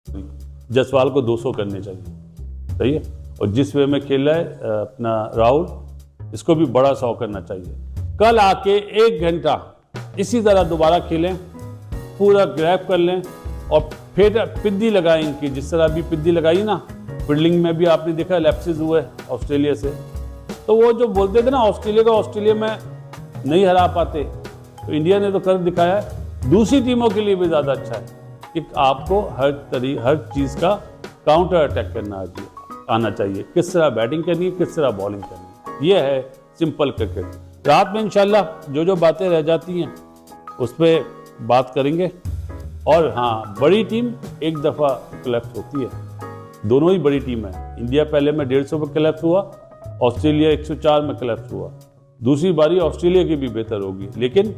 जायसवाल को 200 करने चाहिए, सही है। और जिस वे में खेला है अपना राहुल, इसको भी बड़ा 100 करना चाहिए। कल आके 1 घंटा इसी तरह दोबारा खेलें, पूरा ग्रैब कर लें और फिर पिद्दी लगाएं इनकी, जिस तरह अभी पिद्दी लगाई ना फील्डिंग में भी आपने देखा लैप्सेस हुए ऑस्ट्रेलिया से। तो वो जो बोलते थे ना ऑस्ट्रेलिया को ऑस्ट्रेलिया में नहीं हरा पाते, तो इंडिया ने तो कर दिखाया है। दूसरी टीमों के लिए भी ज़्यादा अच्छा है कि आपको हर चीज़ का काउंटर अटैक करना आना चाहिए, किस तरह बैटिंग करनी है, किस तरह बॉलिंग करनी है। ये है सिंपल क्रिकेट। रात में इंशाल्लाह जो बातें रह जाती हैं उस पर बात करेंगे। और हाँ, बड़ी टीम एक दफ़ा कलेप्स होती है, दोनों ही बड़ी टीम है। इंडिया पहले में 150 में कलेप्स हुआ, ऑस्ट्रेलिया 104 में कलेप्स हुआ। दूसरी बारी ऑस्ट्रेलिया की भी बेहतर होगी, लेकिन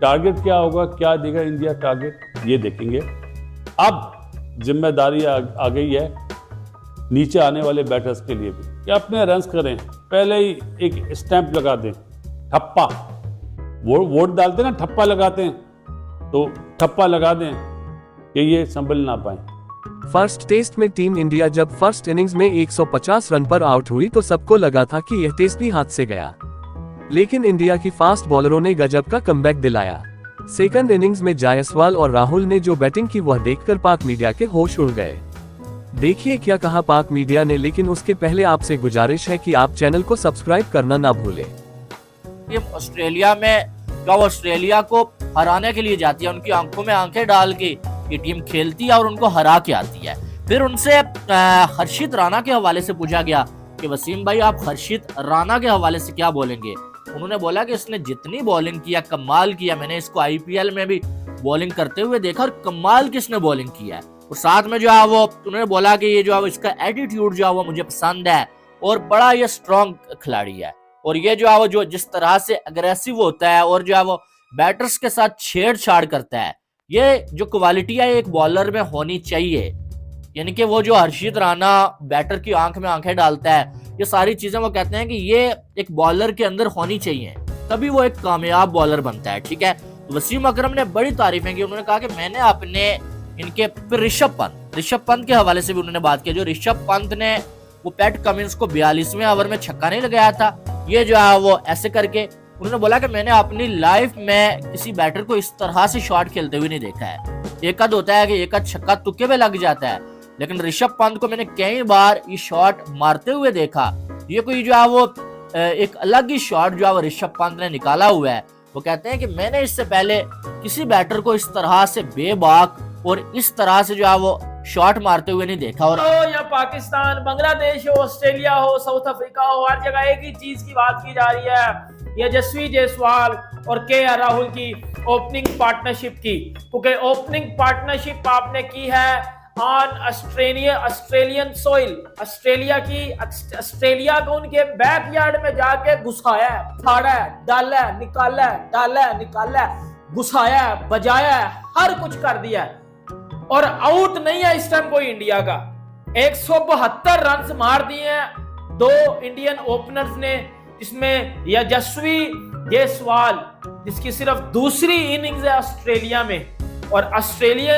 टारगेट क्या होगा, क्या देगा इंडिया टारगेट, ये देखेंगे। अब जिम्मेदारी आ गई है नीचे आने वाले बैटर्स के लिए भी कि अपने रन्स करें, पहले ही एक स्टैंप लगा दें, ठप्पा। वोट डालते ना, ठप्पा लगाते हैं, तो ठप्पा लगा दें कि ये संभल ना पाए। फर्स्ट टेस्ट में टीम इंडिया जब फर्स्ट इनिंग्स में 150 रन पर आउट हुई तो सबको लगा था कि यह टेस्ट भी हाथ से गया, लेकिन इंडिया की फास्ट बॉलरों ने गजब का कमबैक दिलाया। सेकंड इनिंग्स में जायसवाल और राहुल ने जो बैटिंग की वह देखकर पाक मीडिया के होश उड़ गए। देखिए क्या कहा पाक मीडिया ने, लेकिन उसके पहले आपसे गुजारिश है कि आप चैनल को सब्सक्राइब करना ना भूलें। ऑस्ट्रेलिया में क्या ऑस्ट्रेलिया को हराने के लिए जाती है, उनकी आंखों में आंखें डाल के ये टीम खेलती है और उनको हरा के आती है। फिर उनसे हर्षित राणा के हवाले से पूछा गया कि वसीम भाई आप हर्षित राणा के हवाले से क्या बोलेंगे। उन्होंने बोला कि इसने जितनी बॉलिंग किया कमाल किया, मैंने इसको आईपीएल में भी बॉलिंग करते हुए देखा और कमाल किसने बॉलिंग किया है। और साथ में जो है वो उन्होंने बोला कि ये जो है इसका एटीट्यूड जो है वो मुझे पसंद है और बड़ा ये स्ट्रॉन्ग खिलाड़ी है। और ये जो है वो जो जिस तरह से अग्रेसिव होता है और जो है वो बैटर्स के साथ छेड़छाड़ करता है, ये जो क्वालिटी है एक बॉलर में होनी चाहिए। यानी कि वो जो हर्षित राणा बैटर की आंख में आंखें डालता है, ये सारी चीजें वो कहते हैं कि ये एक बॉलर के अंदर होनी चाहिए, तभी वो एक कामयाब बॉलर बनता है। ठीक है, तो वसीम अकरम ने बड़ी तारीफें की। उन्होंने कहा कि मैंने अपने इनके ऋषभ पंत के हवाले से भी उन्होंने बात की। जो ऋषभ पंत ने वो पैट कमिंस को 42वें ओवर में छक्का नहीं लगाया था, ये जो है वो ऐसे करके उन्होंने बोला कि मैंने अपनी लाइफ में किसी बैटर को इस तरह से शॉट खेलते हुए नहीं देखा है। एक आध होता है कि एक आध छक्का तुक्के पे लग जाता है, लेकिन ऋषभ पंत को मैंने कई बार ये शॉट मारते हुए देखा। ये कोई जो है वो एक अलग ही शॉट जो है वो ऋषभ पंत ने निकाला हुआ है। वो कहते हैं कि मैंने इससे पहले किसी बैटर को इस तरह से बेबाक और इस तरह से जो है वो शॉट मारते हुए नहीं देखा। और या पाकिस्तान, बांग्लादेश हो, ऑस्ट्रेलिया हो, साउथ अफ्रीका हो, हर जगह एक ही चीज की बात की जा रही है, यशस्वी जायसवाल और केएल राहुल की ओपनिंग पार्टनरशिप की। क्योंकि ओपनिंग पार्टनरशिप आपने की है ऑन ऑस्ट्रेलियन सोइल, ऑस्ट्रेलिया को उनके बैकयार्ड में जाके घुसाया है, फाड़ा है, डाला है, निकाला है, घुसाया है, बजाया है, हर कुछ कर दिया है। और आउट नहीं है इस टाइम कोई इंडिया का। 172 रन मार दिए हैं 2 इंडियन ओपनर्स ने, इसमें यशस्वी जायसवाल जिसकी सिर्फ दूसरी इनिंग्स है ऑस्ट्रेलिया में। और ऑस्ट्रेलिया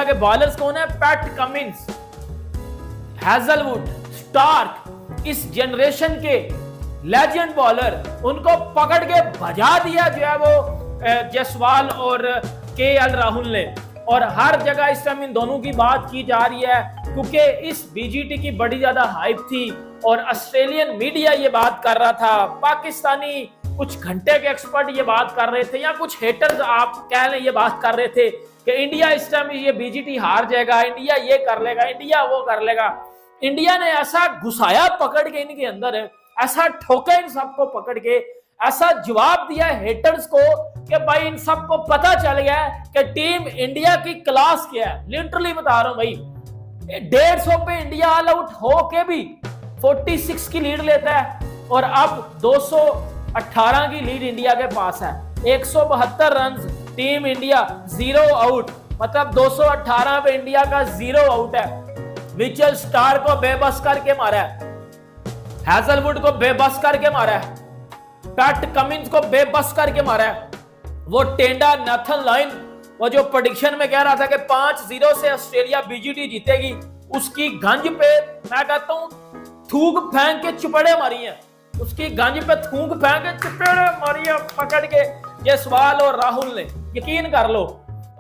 के बॉलर्स कौन है? पैट कमिंस, हैजलवुड, स्टार्क, इस जनरेशन के लेजेंड बॉलर, उनको पकड़ के भजा दिया जो है वो जायसवाल और केएल राहुल ने। और हर जगह इस टाइम इन दोनों की बात की जा रही है, क्योंकि इस बीजीटी की बड़ी ज्यादा हाइप थी और ऑस्ट्रेलियन मीडिया ये बात कर रहा था, पाकिस्तानी कुछ घंटे के एक्सपर्ट ये बात कर रहे थे, या कुछ हेटर्स आप कह लें ये बात कर रहे थे कि इंडिया इस टाइम ये बीजीटी हार जाएगा, इंडिया ये कर लेगा, इंडिया वो कर लेगा। इंडिया ने ऐसा घुसाया पकड़ के इनके अंदर, ऐसा ठोका इन सबको पकड़ के, ऐसा जवाब दिया हेटर्स को कि भाई इन सबको पता चल गया कि टीम इंडिया की क्लास क्या है। लिटरली बता रहा हूं भाई, 150 पे इंडिया ऑल आउट हो के भी 46 की लीड लेता है और अब 218 की लीड इंडिया के पास है। 172 रन, टीम इंडिया 0 आउट, मतलब 218 पे इंडिया का 0 आउट है। मिचेल स्टार्क को बेबस करके मारा है, हैजलवुड को बेबस करके मारा है, पैट कमिंस को बेबस करके मारा है, वो टेंडा, नाथन लाइन वो जो प्रेडिक्शन में कह रहा था कि 5-0 से ऑस्ट्रेलिया बीजीटी जीतेगी, उसकी गंज पे मैं कहता हूं थूक फेंक के चुपड़े मारी हैं, उसकी गंज पे थूक फेंक के चुपड़े मारी हैं पकड़ के जयसवाल और राहुल ने, यकीन कर लो।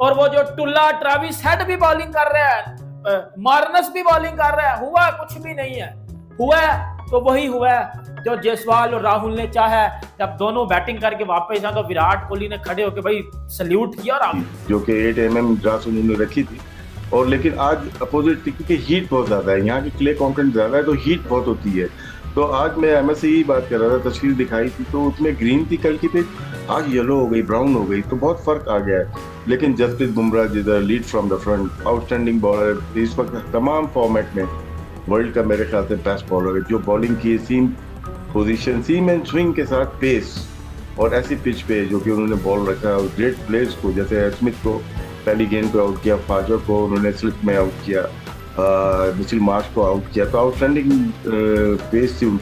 और वो जो टुल्ला ट्रेविस हेड भी बॉलिंग कर रहा है, मार्नस भी बॉलिंग कर रहा है, हुआ कुछ भी नहीं है। हुआ तो वही हुआ जो जयसवाल और राहुल ने चाहा। जब दोनों बैटिंग करके वापस आए तो विराट कोहली ने खड़े होकर भाई सल्यूट किया और जो कि 8 mm ग्रास उन्होंने रखी थी। और लेकिन आज अपोजिट क्योंकि हीट बहुत ज्यादा है, यहाँ की क्ले कंटेंट ज्यादा है तो हीट बहुत होती है। तो आज मैं एमएस से ही बात कर रहा था, तस्वीर दिखाई थी तो उसमें ग्रीन थी कल की पिच, आज येलो हो गई, ब्राउन हो गई, तो बहुत फर्क आ गया है। लेकिन जसप्रीत बुमराह जिधर lead from the front, outstanding bowler, इस वक्त तमाम फॉर्मेट में वर्ल्ड का मेरे ख्याल से बेस्ट बॉलर है, जो बॉलिंग की सीम पोजीशन, सीम एंड स्विंग के साथ पेस और ऐसी पिच पे जो कि उन्होंने बॉल रखा और ग्रेट प्लेयर्स को, जैसे स्मिथ को पहली गेंद पे आउट किया, फाजर को उन्होंने स्लिप में आउट किया, मिचेल मार्श को आउट किया, तो आउटस्टैंडिंग पेस थी।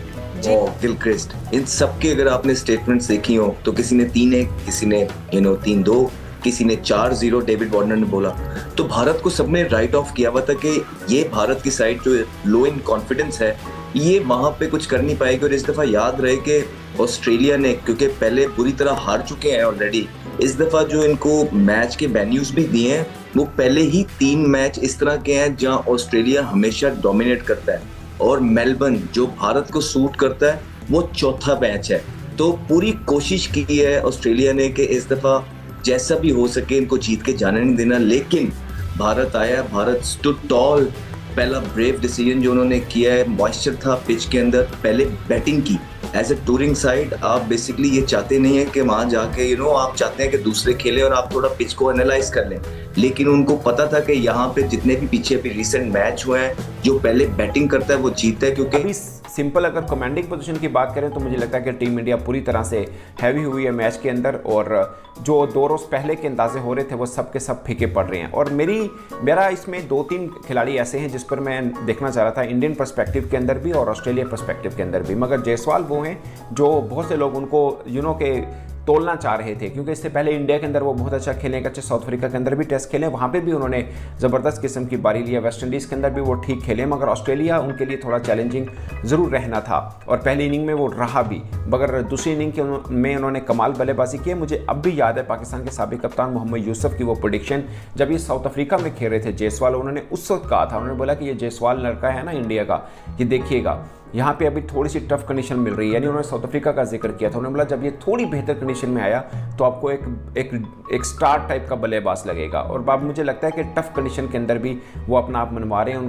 गिलक्रिस्ट, इन सब के अगर आपने स्टेटमेंट्स देखी हो तो किसी ने 3-1, किसी ने 3-2, किसी ने 4-0 डेविड वार्नर ने बोला। तो भारत को सबने राइट ऑफ किया हुआ था कि ये भारत की साइड जो लो इन कॉन्फिडेंस है ये वहां पे कुछ कर नहीं पाएगी। और इस दफा याद रहे कि ऑस्ट्रेलिया ने, क्योंकि पहले बुरी तरह हार चुके हैं ऑलरेडी, इस दफा जो इनको मैच के वेन्यूज भी दिए हैं वो पहले ही 3 मैच इस तरह के हैं जहां ऑस्ट्रेलिया हमेशा डोमिनेट करता है, और मेलबर्न जो भारत को सूट करता है वो चौथा मैच है। तो पूरी कोशिश की है ऑस्ट्रेलिया ने कि इस दफा जैसा भी हो सके इनको जीत के जाने नहीं देना, लेकिन भारत आया, भारत स्टूड टॉल। पहला ब्रेव डिसीजन जो उन्होंने किया है, मॉइस्चर था पिच के अंदर, पहले बैटिंग की। एज ए टूरिंग साइड आप बेसिकली ये चाहते नहीं है कि वहां जाके आप चाहते हैं कि दूसरे खेले और आप थोड़ा पिच को एनालाइज कर लें, लेकिन उनको पता था कि यहाँ पे जितने भी पीछे भी रिसेंट मैच हुए हैं, जो पहले बैटिंग करता है वो जीतता है। क्योंकि अभी सिंपल अगर कमांडिंग पोजीशन की बात करें तो मुझे लगता है कि टीम इंडिया पूरी तरह से हैवी हुई है मैच के अंदर, और जो 2 रोज़ पहले के अंदाजे हो रहे थे वो सब के सब फीके पड़ रहे हैं। और मेरा इसमें 2-3 खिलाड़ी ऐसे हैं जिस पर मैं देखना चाह रहा था, इंडियन पर्सपेक्टिव के अंदर भी और ऑस्ट्रेलिया पर्सपेक्टिव के अंदर भी, मगर जयसवाल वो हैं जो बहुत से लोग उनको के तोलना चाह रहे थे, क्योंकि इससे पहले इंडिया के अंदर वो बहुत अच्छा खेले, अच्छे साउथ अफ्रीका के अंदर भी टेस्ट खेले, वहाँ पे भी उन्होंने ज़बरदस्त किस्म की बारी लिया, वेस्ट इंडीज़ के अंदर भी वो ठीक खेले, मगर ऑस्ट्रेलिया उनके लिए थोड़ा चैलेंजिंग ज़रूर रहना था और पहली इनिंग में वो रहा भी, मगर दूसरी इनिंग में उन्होंने कमाल बल्लेबाजी की है। मुझे अब भी याद है पाकिस्तान के साबिक कप्तान मोहम्मद यूसुफ की वो प्रेडिक्शन, जब ये साउथ अफ्रीका में खेल रहे थे जयसवाल, उन्होंने उस वक्त कहा था, उन्होंने बोला कि ये जयसवाल लड़का है ना इंडिया का, ये देखिएगा यहाँ पे अभी थोड़ी सी टफ कंडीशन मिल रही है, यानी उन्होंने साउथ अफ्रीका का जिक्र किया था। उन्होंने बोला जब ये थोड़ी बेहतर कंडीशन में आया तो आपको एक स्टार टाइप का बल्लेबाज लगेगा, और अब मुझे लगता है कि टफ कंडीशन के अंदर भी वो अपना आप मनवा रहे हैं।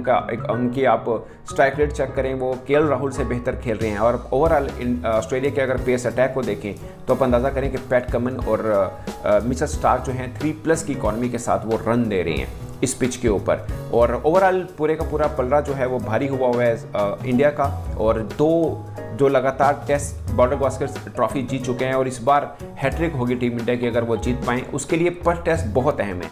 उनकी आप स्ट्राइक रेट चेक करें, वो केएल राहुल से बेहतर खेल रहे हैं, और ओवरऑल ऑस्ट्रेलिया के अगर पेस अटैक को देखें तो आप अंदाज़ा करें कि पैट कमिंस और मिचेल स्टार्क जो हैं 3+ की इकॉनमी के साथ वो रन दे रहे हैं इस पिच के ऊपर। और ओवरऑल पूरे का पूरा पलड़ा जो है वो भारी हुआ है इंडिया का, और 2 जो लगातार टेस्ट बॉर्डर गावस्कर ट्रॉफी जीत चुके हैं, और इस बार हैट्रिक होगी टीम इंडिया की अगर वो जीत पाएँ, उसके लिए पर टेस्ट बहुत अहम है।